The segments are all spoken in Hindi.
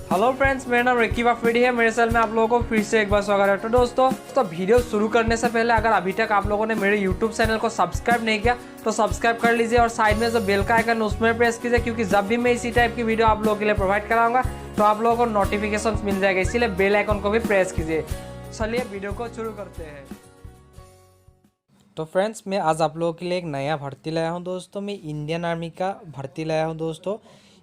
हेलो फ्रेंड्स, मेरा नाम रिकी वाफेडी है। मेरे चैनल में आप लोगों को फिर से एक बार स्वागत है। तो दोस्तों वीडियो शुरू करने से पहले अगर अभी तक आप लोगों ने मेरे यूट्यूब चैनल को सब्सक्राइब नहीं किया तो सब्सक्राइब कर लीजिए और साइड में जो बेल का आइकन उसमें प्रेस कीजिए, क्योंकि जब भी मैं इसी टाइप की वीडियो आप लोगों के लिए प्रोवाइड कराऊंगा तो आप लोगों को नोटिफिकेशन मिल जाएगा, इसीलिए बेल आइकन को भी प्रेस कीजिए। चलिए वीडियो को शुरू करते हैं। तो फ्रेंड्स, मैं आज आप लोगों के लिए एक नया भर्ती लाया हूं दोस्तों। मैं इंडियन आर्मी का भर्ती लाया हूं दोस्तों।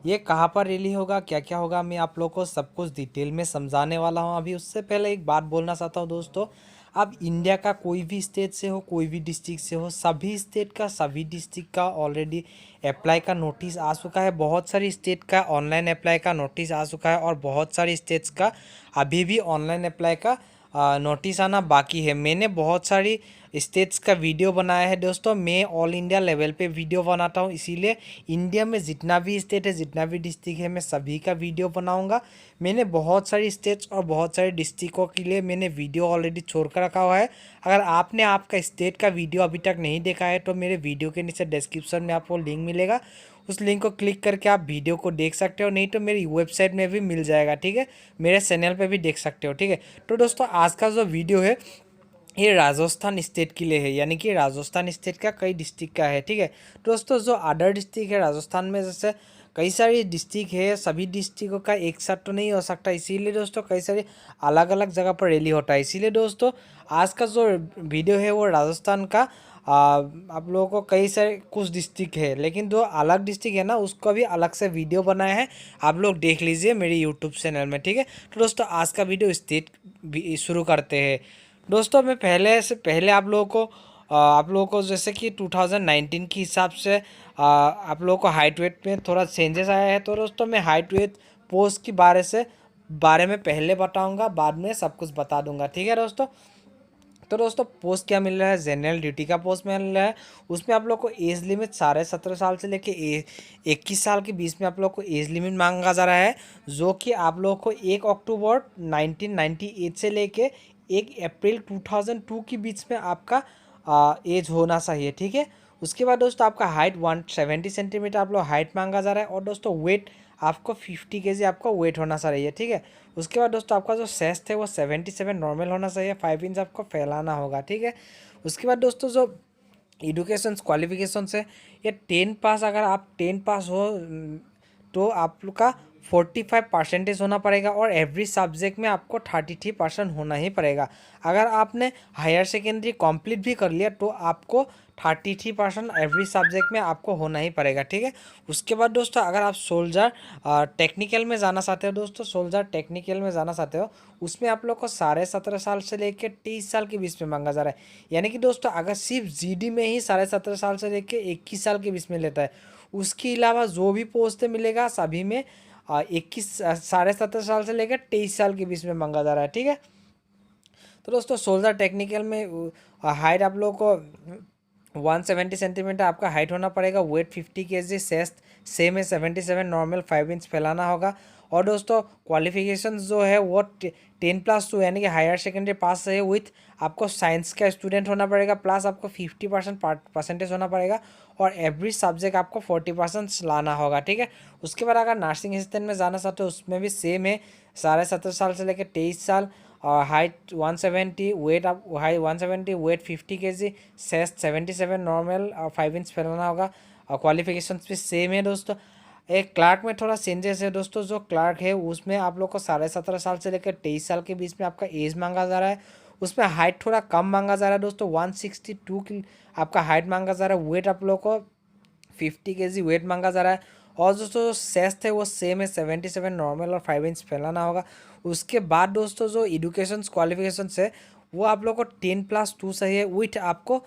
ये कहाँ पर रिली होगा, क्या क्या होगा, मैं आप लोगों को सब कुछ डिटेल में समझाने वाला हूं। अभी उससे पहले एक बात बोलना चाहता हूं दोस्तों। आप इंडिया का कोई भी स्टेट से हो, कोई भी डिस्ट्रिक्ट से हो, सभी स्टेट का सभी डिस्ट्रिक्ट का ऑलरेडी अप्लाई का नोटिस आ चुका है। बहुत सारी स्टेट का ऑनलाइन अप्लाई का नोटिस आ चुका है और बहुत सारी स्टेट्स का अभी भी ऑनलाइन अप्लाई का नोटिस आना बाकी है। मैंने बहुत सारी स्टेट्स का वीडियो बनाया है दोस्तों। मैं ऑल इंडिया लेवल पे वीडियो बनाता हूँ, इसीलिए इंडिया में जितना भी स्टेट है, जितना भी डिस्ट्रिक्ट है, मैं सभी का वीडियो बनाऊंगा। मैंने बहुत सारी स्टेट्स और बहुत सारे डिस्ट्रिक्टों के लिए मैंने वीडियो ऑलरेडी छोड़ कर रखा हुआ है। अगर आपने आपका स्टेट का वीडियो अभी तक नहीं देखा है तो मेरे वीडियो के नीचे डिस्क्रिप्शन में आपको लिंक मिलेगा, उस लिंक को क्लिक करके आप वीडियो को देख सकते हो, नहीं तो मेरी वेबसाइट में भी मिल जाएगा, ठीक है। मेरे चैनल पे भी देख सकते हो, ठीक है। तो दोस्तों आज का जो वीडियो है ये राजस्थान स्टेट के लिए है, यानी कि राजस्थान स्टेट का कई डिस्ट्रिक्ट का है, ठीक है। दोस्तों जो अदर डिस्ट्रिक्ट है राजस्थान में, जैसे कई सारी डिस्ट्रिक्ट है, सभी डिस्ट्रिक्टों का एक साथ तो नहीं हो सकता, इसीलिए दोस्तों कई सारी अलग अलग जगह पर रैली होता है। इसीलिए दोस्तों आज का जो वीडियो है वो राजस्थान का आप लोगों को कई सारे कुछ डिस्ट्रिक्ट है, लेकिन जो अलग डिस्ट्रिक्ट है ना उसको भी अलग से वीडियो बनाया है, आप लोग देख लीजिए मेरे यूट्यूब चैनल में, ठीक है। तो दोस्तों आज का वीडियो स्टेट शुरू करते हैं। दोस्तों मैं पहले से पहले आप लोगों को जैसे कि 2019 के हिसाब से आप लोगों को हाइट वेट में थोड़ा चेंजेस आया है। तो दोस्तों मैं हाइट वेट पोस्ट के बारे में पहले बताऊंगा, बाद में सब कुछ बता दूंगा, ठीक है दोस्तों। तो दोस्तों पोस्ट क्या मिल रहा है, जनरल ड्यूटी का पोस्ट मिल रहा है। उसमें आप लोग को एज लिमिट 17.5 साल से लेके 21 साल के बीच में आप लोग को एज लिमिट मांगा जा रहा है, जो कि आप लोग को 1 अक्टूबर 1998 से लेके 1 अप्रैल 2002 के बीच में आपका एज होना चाहिए, ठीक है। उसके बाद दोस्तों आपका हाइट 170 सेंटीमीटर आप लोग हाइट मांगा जा रहा है, और दोस्तों वेट आपको 50 केजी आपका वेट होना चाहिए, ठीक है। उसके बाद दोस्तों आपका जो चेस्ट है वो 77 नॉर्मल होना चाहिए, 5 इंच आपको फैलाना होगा, ठीक है। उसके बाद दोस्तों जो एडुकेशन क्वालिफिकेशन है, ये 10 पास, अगर आप 10 पास हो तो आप लोग का 45% होना पड़ेगा, और एवरी सब्जेक्ट में आपको 33% होना ही पड़ेगा। अगर आपने हायर सेकेंडरी कंप्लीट भी कर लिया तो आपको 33% एवरी सब्जेक्ट में आपको होना ही पड़ेगा, ठीक है। उसके बाद दोस्तों अगर आप सोल्जर टेक्निकल में जाना चाहते हो, दोस्तों सोल्जर टेक्निकल में जाना चाहते हो, उसमें आप लोग को 17.5 साल से लेकर 23 साल के बीच में मांगा जा रहा है। यानी कि दोस्तों अगर सिर्फ जीडी में ही 17.5 साल से लेकर 21 साल के बीच में लेता है, उसके अलावा जो भी पोस्ट मिलेगा सभी में 17.5 साल से लेकर 23 साल के बीच में मांगा जा रहा है, ठीक है। तो दोस्तों सोल्जर टेक्निकल में हाइट आप लोगों को 170 सेंटीमीटर आपका हाइट होना पड़ेगा, वेट 50 केजी, चेस्ट सेम है 77 नॉर्मल, 5 इंच फैलाना होगा। और दोस्तों क्वालिफिकेशन जो है वो 10+2 यानी कि हायर सेकेंडरी पास है, विथ आपको साइंस का स्टूडेंट होना पड़ेगा, प्लस आपको 50% परसेंटेज होना पड़ेगा, और एवरी सब्जेक्ट आपको 40% लाना होगा, ठीक है। उसके बाद अगर नर्सिंग असिस्टेंट में जाना चाहते हो उसमें भी सेम है, 17.5 साल से लेकर 23 साल, और हाइट 170, वेट आप height 170, weight 50 KG, chest 77 normal, और 5 इंच फैलाना होगा, और क्वालिफिकेशन भी सेम है दोस्तों। एक क्लार्क में थोड़ा चेंजेस है दोस्तों। जो क्लार्क है उसमें आप लोग को 17.5 साल से लेकर 23 साल के बीच में आपका एज मांगा जा रहा है, उसमें हाइट थोड़ा कम मांगा जा रहा है दोस्तों, 162 की आपका हाइट मांगा जा रहा है, वेट आप लोग को 50 केजी वेट मांगा जा रहा है, और दोस्तों चेस्ट है वो सेम है 77 नॉर्मल और 5 इंच फैलाना होगा। उसके बाद दोस्तों जो एडुकेशन क्वालिफिकेशन है वो आप लोग को 10+2 चाहिए, विथ आपको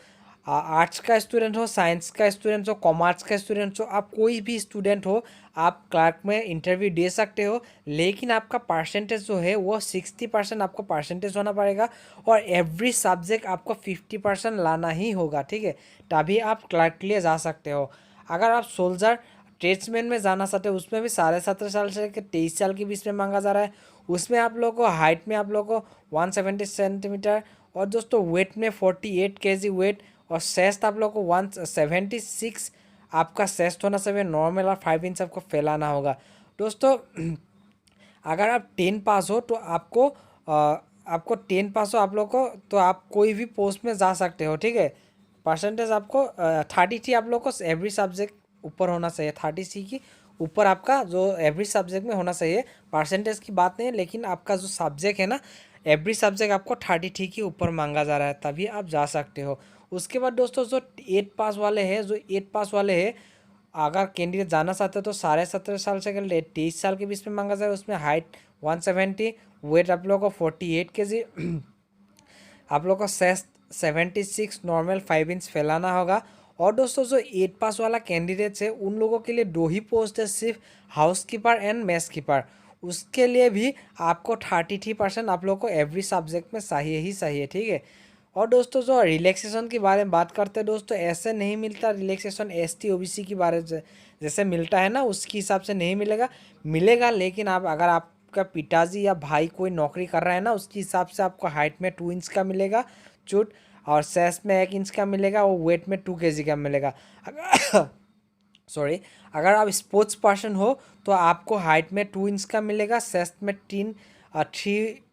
आर्ट्स का स्टूडेंट हो, साइंस का स्टूडेंट हो, कॉमर्स का स्टूडेंट हो, आप कोई भी स्टूडेंट हो, आप क्लार्क में इंटरव्यू दे सकते हो, लेकिन आपका परसेंटेज जो है वो 60% आपको परसेंटेज होना पड़ेगा, और एवरी सब्जेक्ट आपको 50% लाना ही होगा, ठीक है। तभी आप क्लार्क के लिए जा सकते हो। अगर आप सोल्जर ट्रेड्समैन में जाना चाहते हो उसमें भी 17.5 साल से लेकर 23 साल के बीच में मांगा जा रहा है। उसमें आप लोगों को हाइट में आप लोगों को 170 सेंटीमीटर, और दोस्तों वेट में 48 केजी वेट, और चेस्ट आप लोग को 176 आपका चेस्ट होना चाहिए नॉर्मल, और 5 इंच आपको फैलाना होगा दोस्तों। अगर आप 10 पास हो तो आपको 10 पास हो आप लोग को, तो आप कोई भी पोस्ट में जा सकते हो, ठीक है। परसेंटेज आपको 30 आप लोग को एवरी सब्जेक्ट ऊपर होना चाहिए, 30 की ऊपर आपका जो एवरी सब्जेक्ट में होना चाहिए। परसेंटेज की बात नहीं है, लेकिन आपका जो सब्जेक्ट है ना, एवरी सब्जेक्ट आपको 30 के ऊपर मांगा जा रहा है, तभी आप जा सकते हो। उसके बाद दोस्तों जो 8 पास वाले हैं, अगर कैंडिडेट जाना चाहते हो तो 17.5 साल से 23 साल के बीच में मांगा जाए। उसमें हाइट 170, वेट आप लोगों को 48 kg, आप लोग को सेस्ट 76, नॉर्मल 5 इंच फैलाना होगा। और दोस्तों जो 8 पास वाला कैंडिडेट्स है उन लोगों के लिए 2 ही पोस्ट है, सिर्फ house keeper and mess keeper. उसके लिए भी आपको 33% आप लोग को एवरी सब्जेक्ट में चाहिए ही चाहिए, ठीक है। और दोस्तों जो रिलैक्सेशन के बारे में बात करते हैं दोस्तों, ऐसे नहीं मिलता रिलैक्सेशन एसटी ओबीसी के बारे जैसे मिलता है ना, उसके हिसाब से नहीं मिलेगा। लेकिन आप अगर आपका पिताजी या भाई कोई नौकरी कर रहा है ना, उसके हिसाब से आपको हाइट में 2 इंच का मिलेगा छूट, और सेस में 1 इंच का मिलेगा, और वेट में 2 kg का मिलेगा। सॉरी, अगर आप स्पोर्ट्स पर्सन हो तो आपको हाइट में 2 इंच का मिलेगा, सेस्ट में 3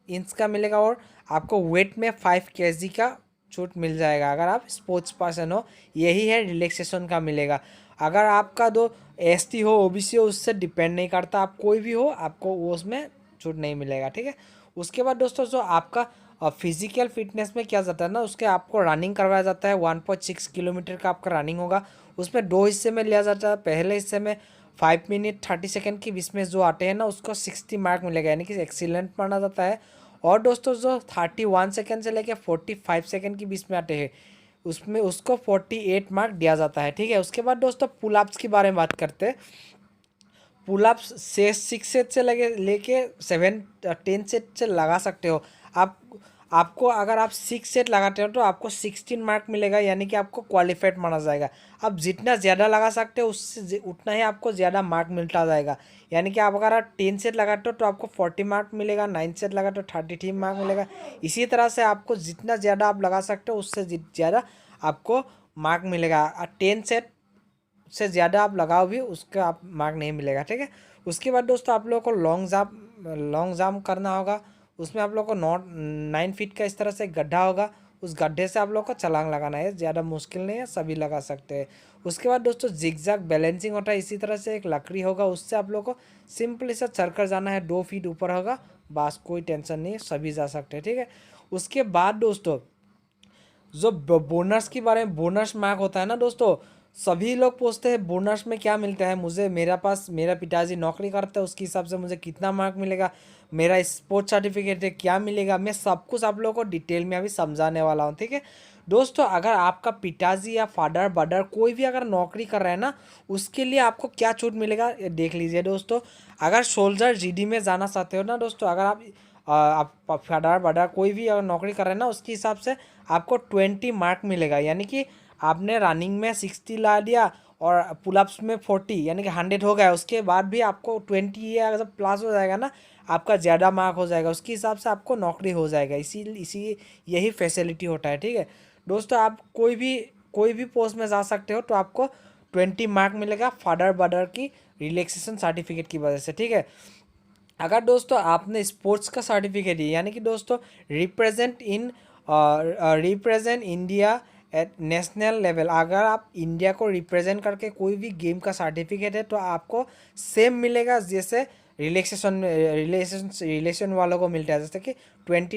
इंच का मिलेगा, और आपको वेट में 5 kg का छूट मिल जाएगा अगर आप स्पोर्ट्स पर्सन हो। यही है रिलैक्सेशन का मिलेगा। अगर आपका दो एसटी हो, ओबीसी हो, उससे डिपेंड नहीं करता, आप कोई भी हो, आपको वो उसमें छूट नहीं मिलेगा, ठीक है। उसके बाद दोस्तों जो आपका फिजिकल फिटनेस में क्या जाता है ना, उसके आपको रनिंग करवाया जाता है। 1.6 किलोमीटर का आपका रनिंग होगा। उसमें 2 हिस्से में लिया जाता है। पहले हिस्से में 5 मिनट 30 सेकेंड के बीच में जो आते हैं ना, उसको 60 मार्क मिलेगा, यानी कि एक्सीलेंट माना जाता है। और दोस्तों जो 31 सेकेंड से लेकर 45 सेकेंड के बीच में आते हैं, उसमें उसको 48 मार्क दिया जाता है, ठीक है। उसके बाद दोस्तों पुलअप्स के बारे में बात करते हैं। पुलअप्स से 6 सेट से लेके 10 सेट से लगा सकते हो आप। आपको अगर आप 6 सेट लगाते हो तो आपको 16 मार्क मिलेगा, यानी कि आपको क्वालिफाइड माना जाएगा। आप जितना ज़्यादा लगा सकते हो उससे उतना ही आपको ज़्यादा मार्क मिलता जाएगा। यानी कि आप अगर 10 सेट लगाते हो तो आपको 40 मार्क मिलेगा, 9 सेट लगाते हो 33 मार्क मिलेगा। इसी तरह से आपको जितना ज़्यादा आप लगा सकते हो उससे ज़्यादा आपको मार्क मिलेगा। 10 सेट से ज़्यादा आप लगाओ भी उसका आप मार्क नहीं मिलेगा, ठीक है। उसके बाद दोस्तों आप लोगों को लॉन्ग जंप करना होगा। उसमें आप लोग को 9 फीट का इस तरह से गड्ढा होगा, उस गड्ढे से आप लोग को छलांग लगाना है। ज़्यादा मुश्किल नहीं है, सभी लगा सकते हैं। उसके बाद दोस्तों जिगजैग बैलेंसिंग होता है। इसी तरह से एक लकड़ी होगा, उससे आप लोग को सिंपली से चढ़कर जाना है। 2 फीट ऊपर होगा, बस कोई टेंशन नहीं है, सभी जा सकते हैं, ठीक है। उसके बाद दोस्तों जो बोनस के बारे में, बोनस मार्क होता है ना दोस्तों, सभी लोग पूछते हैं बोनस में क्या मिलता है मुझे। मेरा पिताजी नौकरी करता है, उसके हिसाब से मुझे कितना मार्क मिलेगा, मेरा स्पोर्ट्स सर्टिफिकेट है क्या मिलेगा, मैं सब कुछ आप लोगों को डिटेल में अभी समझाने वाला हूँ, ठीक है। दोस्तों अगर आपका पिताजी या फादर बदर कोई भी अगर नौकरी कर रहा है ना, उसके लिए आपको क्या छूट मिलेगा ये देख लीजिए दोस्तों। अगर सोल्जर जीडी में जाना चाहते हो ना दोस्तों, अगर आप फादर बदर कोई भी अगर नौकरी कर रहे हैं ना, उसके हिसाब से आपको 20 मार्क मिलेगा। यानी कि आपने रनिंग में 60 ला दिया और पुलअप्स में 40, यानी कि 100 हो गया। उसके बाद भी आपको 20 या अगर प्लस हो जाएगा ना, आपका ज़्यादा मार्क हो जाएगा, उसके हिसाब से आपको नौकरी हो जाएगा। इसी यही फैसिलिटी होता है, ठीक है दोस्तों। आप कोई भी पोस्ट में जा सकते हो तो आपको 20 मार्क मिलेगा फादर बदर की रिलैक्सेशन सर्टिफिकेट की वजह से, ठीक है। अगर दोस्तों आपने स्पोर्ट्स का सर्टिफिकेट है, यानी कि दोस्तों represent India at national level, अगर आप इंडिया को रिप्रेजेंट करके कोई भी गेम का सर्टिफिकेट है तो आपको सेम मिलेगा जैसे रिलेशन वालों को मिलता है। जैसे कि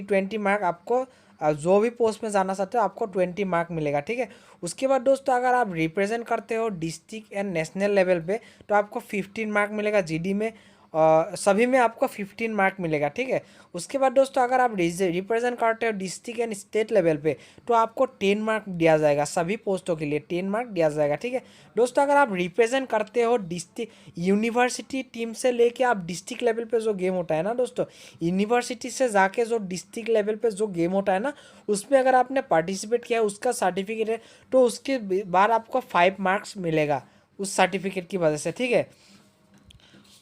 20 मार्क आपको जो भी पोस्ट में जाना चाहते हो आपको 20 मार्क मिलेगा, ठीक है। उसके बाद दोस्तों अगर आप रिप्रेजेंट करते हो डिस्ट्रिक्ट एंड नेशनल लेवल पे तो आपको 15 मार्क मिलेगा। जीडी में सभी में आपको 15 मार्क मिलेगा, ठीक है। उसके बाद दोस्तों अगर आप रिप्रेजेंट करते हो डिस्ट्रिक्ट एंड स्टेट लेवल पे तो आपको 10 मार्क दिया जाएगा। सभी पोस्टों के लिए 10 मार्क दिया जाएगा, ठीक है दोस्तों। अगर आप रिप्रेजेंट करते हो डिस्ट्रिक्ट यूनिवर्सिटी टीम से लेके आप डिस्ट्रिक्ट लेवल पे जो गेम होता है ना दोस्तों, यूनिवर्सिटी से जाके जो डिस्ट्रिक्ट लेवल पे जो गेम होता है ना, उसमें अगर आपने पार्टिसिपेट किया है उसका सर्टिफिकेट है तो उसके बाद आपको 5 मार्क्स मिलेगा उस सर्टिफिकेट की वजह से, ठीक है।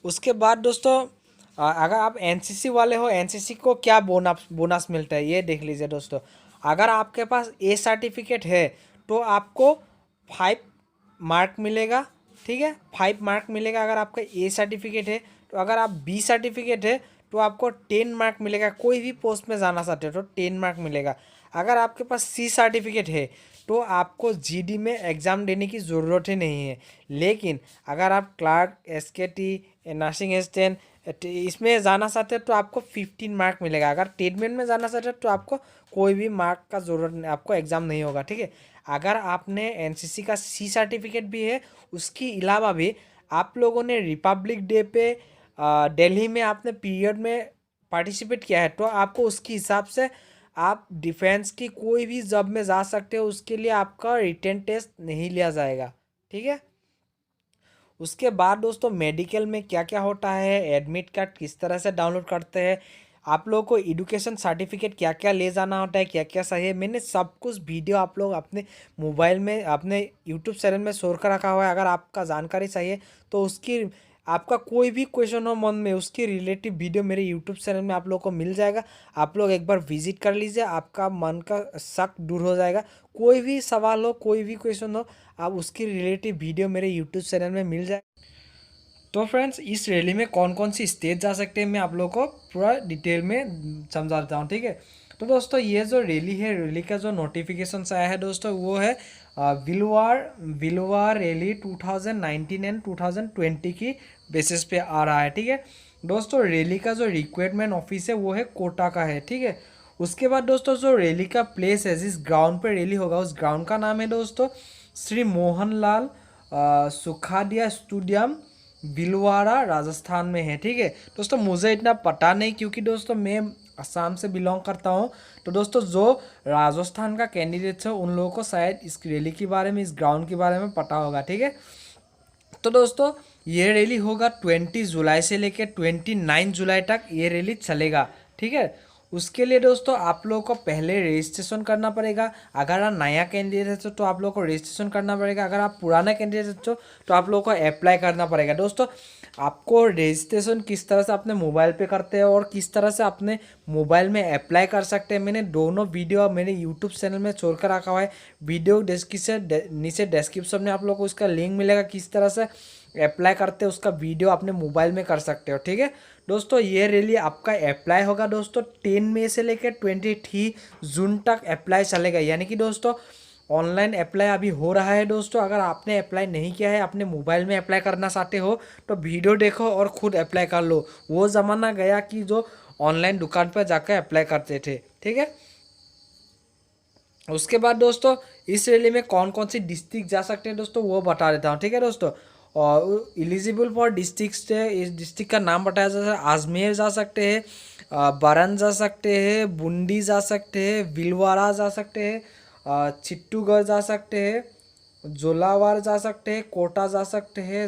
उसके बाद दोस्तों अगर आप एनसीसी वाले हो, एनसीसी को क्या बोनस मिलता है ये देख लीजिए दोस्तों। अगर आपके पास ए सर्टिफिकेट है तो आपको 5 मार्क मिलेगा, ठीक है। 5 मार्क मिलेगा अगर आपका ए सर्टिफिकेट है। तो अगर आप बी सर्टिफिकेट है तो आपको 10 मार्क मिलेगा। कोई भी पोस्ट में जाना चाहते हो तो 10 मार्क मिलेगा। अगर आपके पास सी सर्टिफिकेट है तो आपको जीडी में एग्ज़ाम देने की ज़रूरत ही नहीं है। लेकिन अगर आप क्लार्क, एसकेटी, नर्सिंग असिस्टेंट इसमें जाना चाहते हो तो आपको 15 मार्क मिलेगा। अगर ट्रीटमेंट में जाना चाहते हो तो आपको कोई भी मार्क का ज़रूरत नहीं, आपको एग्ज़ाम नहीं होगा, ठीक है। अगर आपने एनसीसी का सी सर्टिफिकेट भी है, उसके अलावा भी आप लोगों ने रिपब्लिक डे पे दिल्ली में आपने पीरियड में पार्टिसिपेट किया है तो आपको उसके हिसाब से आप डिफेंस की कोई भी जॉब में जा सकते हो। उसके लिए आपका रिटन टेस्ट नहीं लिया जाएगा, ठीक है। उसके बाद दोस्तों मेडिकल में क्या क्या होता है, एडमिट कार्ड किस तरह से डाउनलोड करते हैं, आप लोगों को एजुकेशन सर्टिफिकेट क्या क्या ले जाना होता है, क्या क्या सही है, मैंने सब कुछ वीडियो आप लोग अपने मोबाइल में अपने यूट्यूब चैनल में छोड़ कर रखा हुआ है। अगर आपका जानकारी चाहिए तो उसकी आपका कोई भी क्वेश्चन हो मन में, उसकी रिलेटिव वीडियो मेरे यूट्यूब चैनल में आप लोग को मिल जाएगा। आप लोग एक बार विजिट कर लीजिए, आपका मन का शक दूर हो जाएगा। कोई भी सवाल हो, कोई भी क्वेश्चन हो, आप उसकी रिलेटिव वीडियो मेरे यूट्यूब चैनल में मिल जाए। तो फ्रेंड्स इस रैली में कौन कौन सी स्टेट जा सकते हैं मैं आप लोगों को पूरा डिटेल में समझा देता हूँ, ठीक है। तो दोस्तों ये जो रैली है, रैली का जो नोटिफिकेशन आया है दोस्तों वो है विलवार रैली 2019 एंड 2020 की बेसिस पे आ रहा है, ठीक है दोस्तों। रैली का जो रिक्वायरमेंट ऑफिस है वो है कोटा का है, ठीक है। उसके बाद दोस्तों जो रैली का प्लेस है, जिस ग्राउंड पे रैली होगा उस ग्राउंड का नाम है दोस्तों श्री मोहनलाल सुखाडिया स्टेडियम, भीलवाड़ा राजस्थान में है, ठीक है दोस्तों। मुझे इतना पता नहीं क्योंकि दोस्तों मैं असम से बिलोंग करता हूँ। तो दोस्तों जो राजस्थान का कैंडिडेट्स है उन लोगों को शायद इस रैली के बारे में, इस ग्राउंड के बारे में पता होगा, ठीक है। तो दोस्तों ये रैली होगा 20 जुलाई से लेकर 29 जुलाई तक ये रैली चलेगा, ठीक है। उसके लिए दोस्तों आप लोगों को पहले रजिस्ट्रेशन करना पड़ेगा। अगर आप नया कैंडिडेट हो तो आप लोगों को रजिस्ट्रेशन करना पड़ेगा। अगर आप पुराना कैंडिडेट हो तो आप लोगों को अप्लाई करना पड़ेगा। दोस्तों आपको रजिस्ट्रेशन किस तरह से अपने मोबाइल पे करते हैं और किस तरह से अपने मोबाइल में अप्लाई कर सकते हैं, मैंने दोनों वीडियो मेरे यूट्यूब चैनल में छोड़ कर रखा हुआ है। वीडियो डिस्क्रिप्शन नीचे डिस्क्रिप्शन में आप लोगों को उसका लिंक मिलेगा, किस तरह से अप्लाई करते हैं उसका वीडियो अपने मोबाइल में कर सकते हो, ठीक है दोस्तों। ये रैली आपका अप्लाई होगा दोस्तों 10 मई से लेकर 23 जून तक अप्लाई चलेगा। यानी कि दोस्तों ऑनलाइन अप्लाई अभी हो रहा है दोस्तों। अगर आपने अप्लाई नहीं किया है, अपने मोबाइल में अप्लाई करना चाहते हो तो वीडियो देखो और खुद अप्लाई कर लो। वो ज़माना गया कि जो ऑनलाइन दुकान पर जाकर अप्लाई करते थे, ठीक है। उसके बाद दोस्तों इस रैली में कौन कौन सी डिस्ट्रिक्ट जा सकते हैं दोस्तों वो बता देता हूँ, ठीक है दोस्तों। और एलिजिबल फॉर डिस्ट्रिक्ट है, इस डिस्ट्रिक्ट का नाम बताया जाता है। अजमेर जा सकते हैं, बरन जा सकते हैं, बूंदी जा सकते हैं, भीलवाड़ा जा सकते हैं, चित्तूगढ़ जा सकते हैं, जोलावर जा सकते हैं, कोटा जा सकते हैं,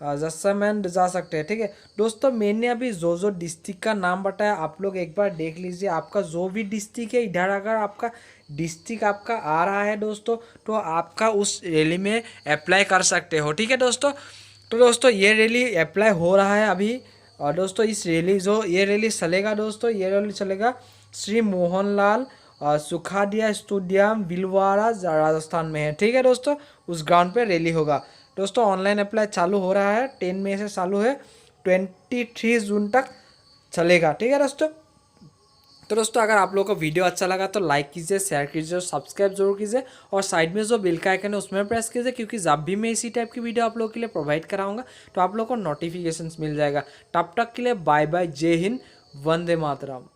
जसमंद जा सकते हैं, ठीक है दोस्तों। मैंने अभी जो जो डिस्ट्रिक्ट का नाम बताया आप लोग एक बार देख लीजिए। आपका जो भी डिस्ट्रिक्ट है इधर अगर आपका डिस्ट्रिक्ट आपका आ रहा है दोस्तों तो आपका उस रैली में अप्लाई कर सकते हो, ठीक है दोस्तों। तो दोस्तों ये रैली अप्लाई हो रहा है अभी। और दोस्तों इस रैली जो ये रैली चलेगा दोस्तों, ये रैली चलेगा श्री मोहनलाल सुखाडिया स्टेडियम भीलवाड़ा राजस्थान में है, ठीक है दोस्तों। उस ग्राउंड पे रैली होगा दोस्तों। ऑनलाइन अप्लाई चालू हो रहा है, 10 मई से चालू है, 23 जून तक चलेगा, ठीक है दोस्तों। तो दोस्तों अगर आप लोगों को वीडियो अच्छा लगा तो लाइक कीजिए, शेयर कीजिए और सब्सक्राइब जरूर कीजिए। और साइड में जो बेल का आइकन है उसमें प्रेस कीजिए, क्योंकि जब भी मैं इसी टाइप की वीडियो आप लोगों के लिए प्रोवाइड कराऊंगा तो आप लोगों को नोटिफिकेशन मिल जाएगा। तब तक के लिए बाय बाय, जय हिंद, वंदे मातरम।